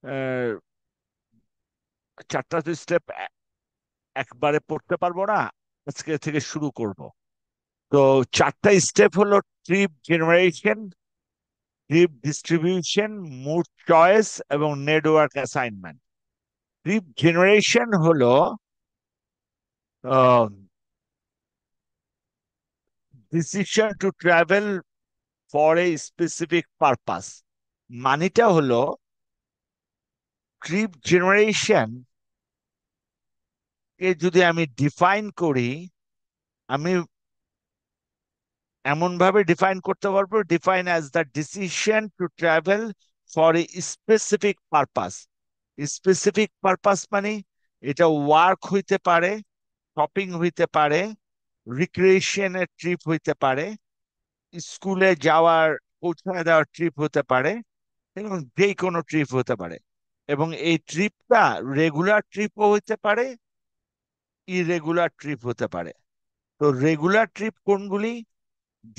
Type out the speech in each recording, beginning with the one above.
আহ, চারটা তো স্টেপ একবারে পড়তে পারবো না, আজকে থেকে শুরু করব। তো চারটা স্টেপ হলো: trip generation, trip distribution, mode choice এবং নেটওয়ার্ক অ্যাসাইনমেন্ট। ট্রিপ জেনারেশন হলো decision to travel for a specific purpose. মানেটা হলো ট্রিপ জেনারেশন কে যদি আমি ডিফাইন করি, আমি এমন ভাবে ডিফাইন করতে পারবো: define as the decision to travel for a specific purpose. Specific purpose মানে এটা ওয়ার্ক হইতে পারে, শপিং হইতে পারে, রিক্রিয়েশনের ট্রিপ হইতে পারে, স্কুলে যাওয়ার পৌঁছায় দেওয়ার ট্রিপ হতে পারে, এবং যে কোনো ট্রিপ হতে পারে। এবং এই ট্রিপটা রেগুলার ট্রিপও হইতে পারে, ইরেগুলার ট্রিপ হতে পারে। তো রেগুলার ট্রিপ কোনগুলি?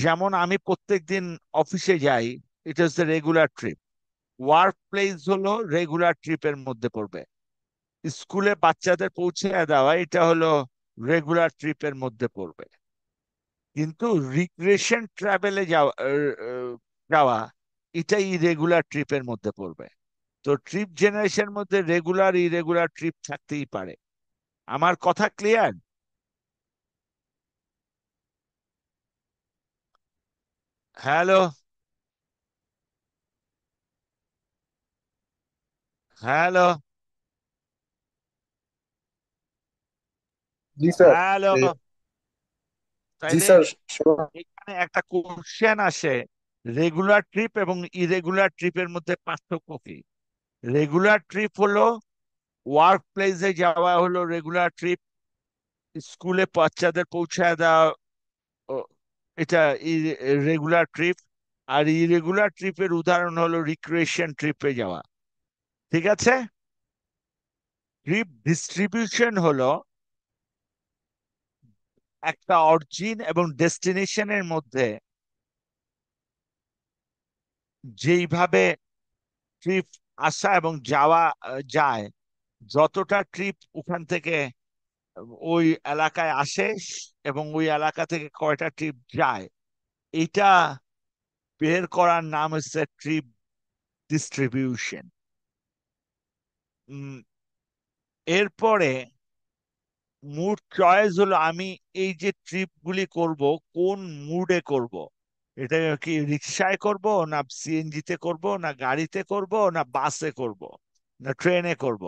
যেমন আমি প্রত্যেকদিন অফিসে যাই, এটা হচ্ছে রেগুলার ট্রিপ। ওয়ার্ক প্লেস হলো রেগুলার ট্রিপের মধ্যে পড়বে। স্কুলে বাচ্চাদের পৌঁছে দেওয়া, এটা হলো রেগুলার ট্রিপের মধ্যে পড়বে। কিন্তু রিক্রিয়েশন ট্রাভেলে যাওয়া যাওয়া এটা ইরেগুলার ট্রিপের মধ্যে পড়বে। তো ট্রিপ জেনারেশন মধ্যে রেগুলার ইরেগুলার ট্রিপ থাকতেই পারে। আমার কথা ক্লিয়ার? হ্যালো? হ্যালো? জি স্যার। হ্যালো? এ, জি তাইলে স্যার। এখানে একটা কোশ্চেন আসে: রেগুলার ট্রিপ এবং ইরেগুলার ট্রিপের মধ্যে পার্থক্য কি? রেগুলার ট্রিপ হলো ওয়ার্ক প্লেসে যাওয়া, হলো রেগুলার ট্রিপ। স্কুলে বাচ্চাদের পৌঁছায় দেওয়া, ও, এটা রেগুলার ট্রিপ। আর ইরেগুলার ট্রিপের উদাহরণ হলো রিক্রিয়েশন ট্রিপে যাওয়া। ঠিক আছে? ট্রিপ ডিস্ট্রিবিউশন হলো একটা অরিজিন এবং ডেস্টিনেশনের মধ্যে যেইভাবে ট্রিপ আসা এবং যাওয়া যায়, যতটা ট্রিপ ওখান থেকে ওই এলাকায় আসে এবং ওই এলাকা থেকে কয়টা ট্রিপ যায়, এটা বের করার নাম হচ্ছে ট্রিপ ডিস্ট্রিবিউশন। এরপরে মুড চয়েস হলো আমি এই যে ট্রিপ গুলি করব, কোন মুডে করব। এটা কি রিক্সায় করব, না সিএনজিতে করব, না গাড়িতে করব, না বাসে করব, না ট্রেনে করব?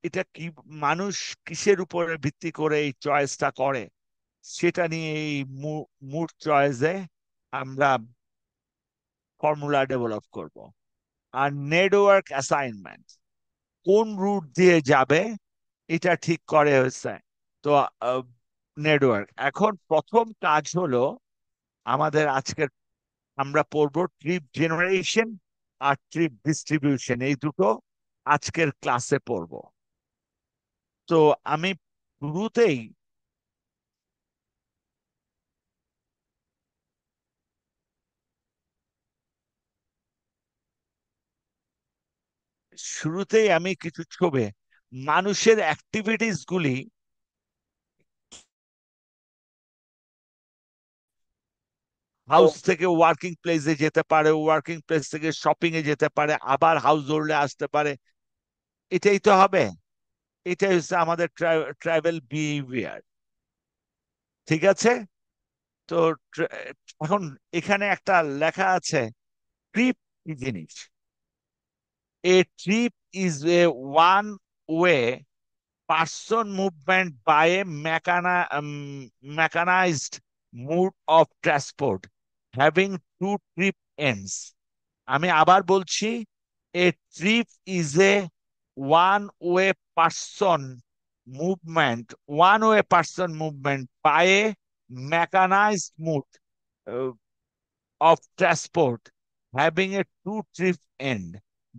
এটা কি, মানুষ কিসের উপরে ভিত্তি করে এই চয়েসটা করে, সেটা নিয়ে এই মুড চয়েসে আমরা ফর্মুলা ডেভেলপ করব। আর নেটওয়ার্ক অ্যাসাইনমেন্ট, কোন রুট দিয়ে যাবে এটা ঠিক করে হচ্ছে। তো নেটওয়ার্ক, এখন প্রথম কাজ হলো আমাদের আজকের, আমরা পড়বো ট্রিপ জেনারেশন আর ট্রিপ ডিস্ট্রিবিউশন, এই দুটো আজকের ক্লাসে পড়বো। তো আমি শুরুতেই আমি কিছু ছবি, মানুষের অ্যাক্টিভিটিস গুলি হাউস থেকে ওয়ার্কিং প্লেসে যেতে পারে, ওয়ার্কিং প্লেস থেকে শপিং এ যেতে পারে, আবার হাউস হোল্ডে আসতে পারে। এটাই তো হবে, এটাই হচ্ছে আমাদের ট্রাভেল বিহেভিয়ার। ঠিক আছে? তো ট্রা- এখন এখানে একটা লেখা আছে ট্রিপ কি জিনিস। A trip is a one-way person movement by a mechanized mode of transport having two trip ends. আমি আবার বলছি, a trip is a one-way person one-way person movement by a mechanized mode uh, of transport having a two trip end.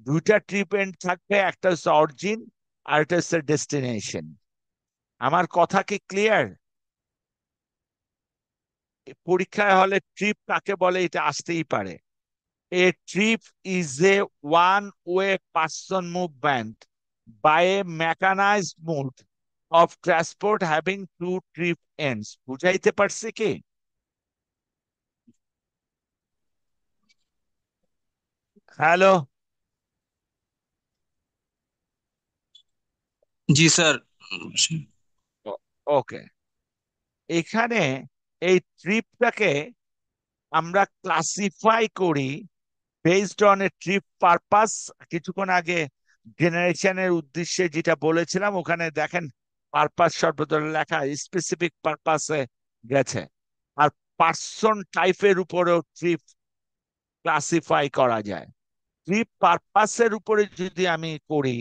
দুইটা trip and থাকবে, একটা হচ্ছে origin আর একটা হচ্ছে destination. আমার কথা কি ক্লিয়ার? পরীক্ষায় হলে ট্রিপ কাকে বলে এটা আসতেই পারে। A trip is a one-way person movement by a mechanized mode of transport having two trip ends. বুঝাইতে পারছি কি? হ্যালো। जी सर। ওকে, এখানে এই ট্রিপটাকে আমরা ক্লাসিফাই করি based on a trip purpose. কিছুক্ষণ আগে জেনারেশনের উদ্দেশ্যে যেটা বলেছিলাম, ওখানে দেখেন পারপাস শব্দটা লেখা স্পেসিফিক পারপাসে গেছে। আর পার্সন টাইপের উপরেও ট্রিপ ক্লাসিফাই করা যায়। ট্রিপ পারপাসের উপরে যদি আমি করি,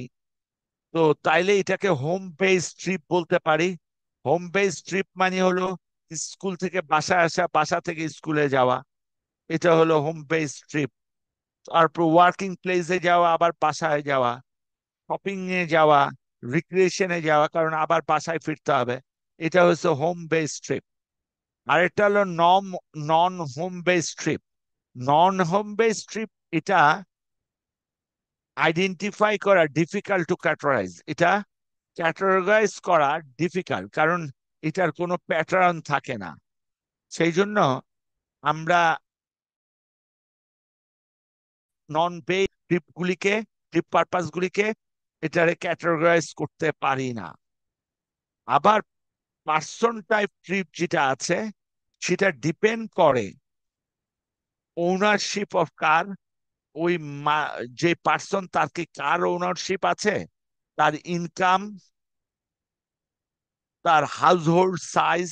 তো তাইলে এটাকে হোম বেস ট্রিপ বলতে পারি। হোম বেস ট্রিপ মানে হলো স্কুল থেকে বাসায় আসা, বাসা থেকে স্কুলে যাওয়া, এটা হলো হোম বেস ট্রিপ। তারপর ওয়ার্কিং প্লেসে যাওয়া, আবার বাসায় যাওয়া, শপিং এ যাওয়া, রিক্রিয়েশনে যাওয়া, কারণ আবার বাসায় ফিরতে হবে, এটা হচ্ছে হোম বেস ট্রিপ। আরেকটা হলো নন হোম বেস ট্রিপ। নন হোম বেস ট্রিপ এটা আইডেন্টিফাই করা ডিফিকাল্ট টু ক্যাটাগরাইজ। এটা ক্যাটাগরাইজ করা ডিফিকাল্ট, কারণ এটার কোনো প্যাটার্ন থাকে না। সেই জন্য আমরা নন পে ট্রিপ পারপাস গুলিকে এটারে ক্যাটাগরাইজ করতে পারি না। আবার পার্সন টাইপ ট্রিপ যেটা আছে, সেটা ডিপেন্ড করে ওনারশিপ অফ কার। ওই যে পার্সন, তার কি কার ওনারশিপ আছে, তার ইনকাম, তার হাউস সাইজ,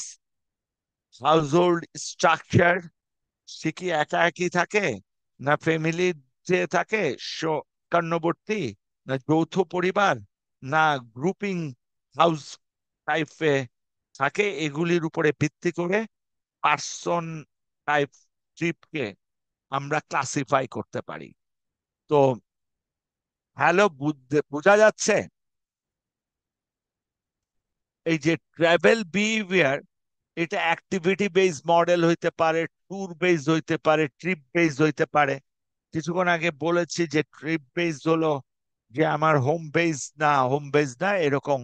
হাউস স্ট্রাকচার, সে কি একা একই থাকে, না ফ্যামিলি যে থাকে সৌকর্ণবর্তী, না যৌথ পরিবার, না গ্রুপিং হাউস টাইপে থাকে, এগুলির উপরে ভিত্তি করে পার্সন টাইপ ট্রিপকে আমরা ক্লাসিফাই করতে পারি। তো হ্যালো, বোঝা যাচ্ছে? এই যে ট্রাভেল বিহেভিয়ার, এটা অ্যাক্টিভিটি বেস মডেল হইতে পারে, ট্যুর বেস হইতে পারে, ট্রিপ বেস হইতে পারে। কিছুক্ষণ আগে বলেছি যে ট্রিপ বেস হলো যে আমার হোম বেস না এরকম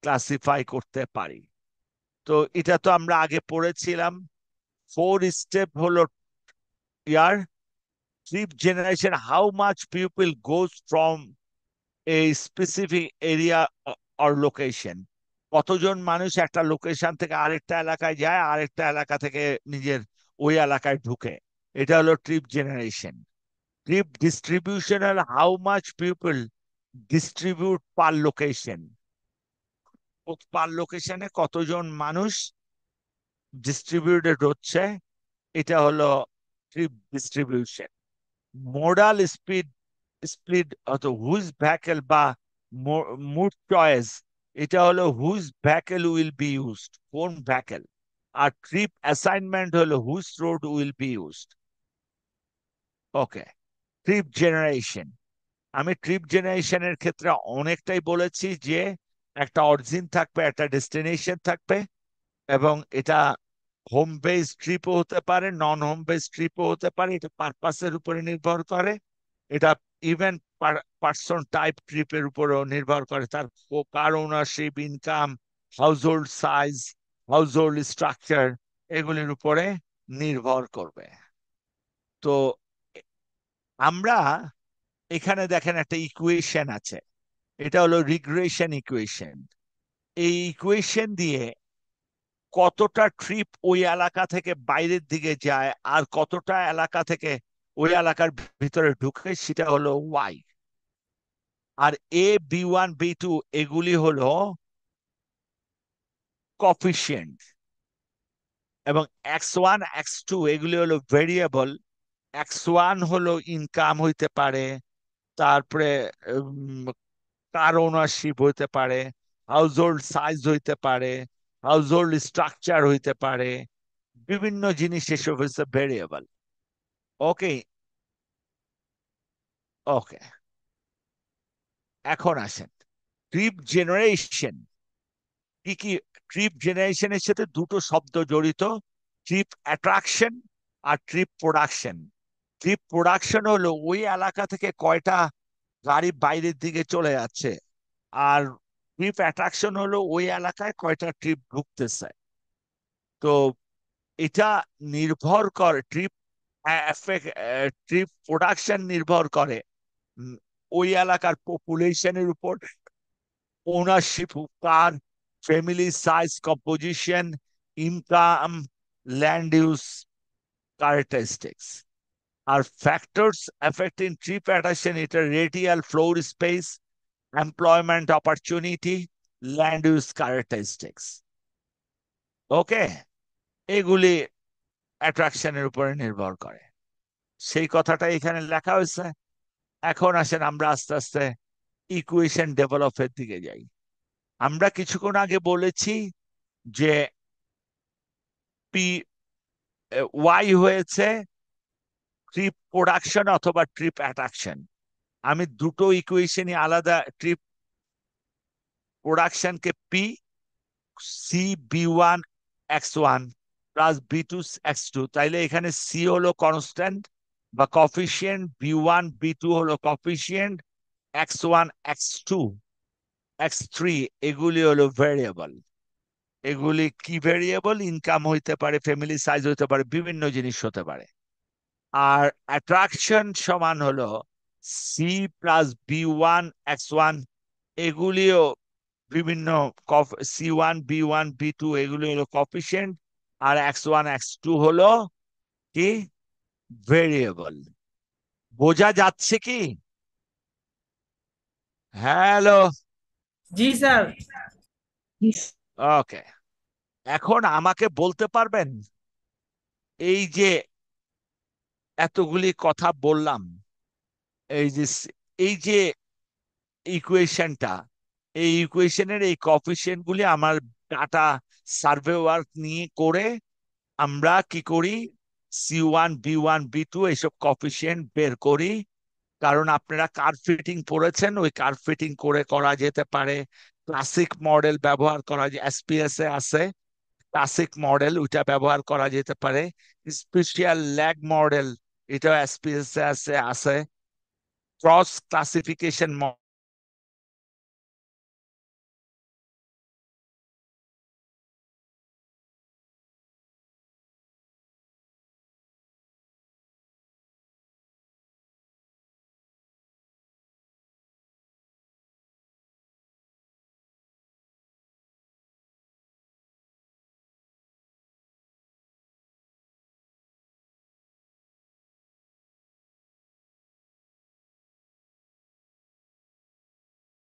ক্লাসিফাই করতে পারি। তো এটা তো আমরা আগে পড়েছিলাম। 4 স্টেপ হলো ইয়ার trip generation, how much people goes from a specific area or location. কতজন মানুষ একটা লোকেশন থেকে আরেকটা এলাকায় যায়, আরেকটা এলাকা থেকে নিজের ওই এলাকায় ঢুকে, এটা হলো ট্রিপ জেনারেশন। ট্রিপ ডিস্ট্রিবিউশন হলো how much people distribute per location, per লোকেশনে কতজন মানুষ ডিস্ট্রিবিউটেড হচ্ছে, এটা হলো ট্রিপ ডিস্ট্রিবিউশন। মোডাল স্পিড অত হুইজ ভ্যাকেল বা মুড চয়েস, এটা হলো which vehicle will be used, কোন ভ্যাকেল। আর ট্রিপ অ্যাসাইনমেন্ট হলো which road will be used. Okay, trip generation. আমি ট্রিপ জেনারেশনের ক্ষেত্রে অনেকটাই বলেছি যে একটা অরিজিন থাকবে, একটা ডেস্টিনেশন থাকবে, এবং এটা হোম বেস ট্রিপও হতে পারে, নন হোম বেস ট্রিপও হতে পারে, এটা পারপাসের উপরে নির্ভর করে। এটা ইভেন পার্সন টাইপ ট্রিপের উপরেও নির্ভর করে, তার car ownership, income, house size, house structure, এগুলির উপরে নির্ভর করবে। তো আমরা এখানে দেখেন একটা ইকুয়েশন আছে, এটা হলো রিগ্রেশন ইকুয়েশন। এই ইকুয়েশন দিয়ে কতটা ট্রিপ ওই এলাকা থেকে বাইরের দিকে যায় আর কতটা এলাকা থেকে ওই এলাকার ভিতরে ঢুকে, সেটা হলো ওয়াই। আর B1 B2 এগুলি হলো কফিসিয়েন্ট, এবং X1 X2 এগুলি হলো ভেরিয়েবল। X1 হলো ইনকাম হইতে পারে, তারপরে কার ওনারশিপ হইতে পারে, হাউস সাইজ হইতে পারে, হাউস স্ট্রাকচার হইতে পারে, বিভিন্ন জিনিস এসব হচ্ছে ভেরিয়েবল। ওকে, ওকে, এখন আসেন ট্রিপ জেনারেশন কি কি। ট্রিপ জেনারেশনের সাথে দুটো শব্দ জড়িত, ট্রিপ অ্যাট্রাকশন আর ট্রিপ প্রোডাকশন। ট্রিপ প্রোডাকশন হলো ওই এলাকা থেকে কয়টা গাড়ি বাইরের দিকে চলে যাচ্ছে, আর ট্রিপ অ্যাট্রাকশন হলো ওই এলাকায় কয়টা ট্রিপ ঢুকতেছে। তো এটা নির্ভর করে ট্রিপ প্রোডাকশন নির্ভর করে উম, ওই এলাকার পপুলেশনের উপর, ownership car, family size, composition, income, land use characteristics. আর ফ্যাক্টরস অ্যাফেক্টিং ট্রিপ অ্যাট্রাকশন, এটা radial floor space, employment opportunity, land use characteristics. Okay, এগুলি অ্যাট্রাকশনের উপরে নির্ভর করে। সেই কথাটা এখানে লেখা হয়েছে। এখন আসেন আমরা আস্তে আস্তে ইকুয়েশন ডেভেলপের দিকে যাই। আমরা কিছুক্ষণ আগে বলেছি যে পি ওয়াই হয়েছে ট্রিপ প্রোডাকশন অথবা ট্রিপ অ্যাট্রাকশন। আমি দুটো ইকুয়েশনই আলাদা, ট্রিপ প্রোডাকশনকে P, C B one X one plus B two X two, তাইলে এখানে সি হলো কনস্ট্যান্ট বা coefficient, B one B two হলো coefficient, X one X two X three এগুলি হলো ভেরিয়েবল। এগুলি কি ভেরিয়েবল? ইনকাম হইতে পারে, ফ্যামিলি সাইজ হইতে পারে, বিভিন্ন জিনিস হতে পারে। আর অ্যাট্রাকশন সমান হলো C plus B one X one, এগুলিও বিভিন্ন, C one B one B two এগুলি হলো কফিসিয়েন্ট, আর এক্স ওয়ান এক্স টু হলো কি? ভেরিয়েবল। বোঝা যাচ্ছে কি? হ্যালো? জি স্যার। ওকে, এখন আমাকে বলতে পারবেন এই যে এতগুলি কথা বললাম, এই যে এই যে ইকুয়েশনটা, এই ইকুয়েশনের এই কফিসিয়েন্ট গুলি আমার ডাটা সার্ভে ওয়ার্ক নিয়ে করে আমরা কি করি? C one B one B two এইসব কফিসিয়েন্ট বের করি। কারণ আপনারা কার্ভ ফিটিং পড়েছেন, ওই কার্ভ ফিটিং করে করা যেতে পারে। ক্লাসিক মডেল ব্যবহার করা যায়, এসপিএস এ আছে ক্লাসিক মডেল, ওইটা ব্যবহার করা যেতে পারে। স্পেশাল ল্যাগ মডেল, এটাও এসপিএস এ আছে আছে ক্রস ক্লাসিফিকেশন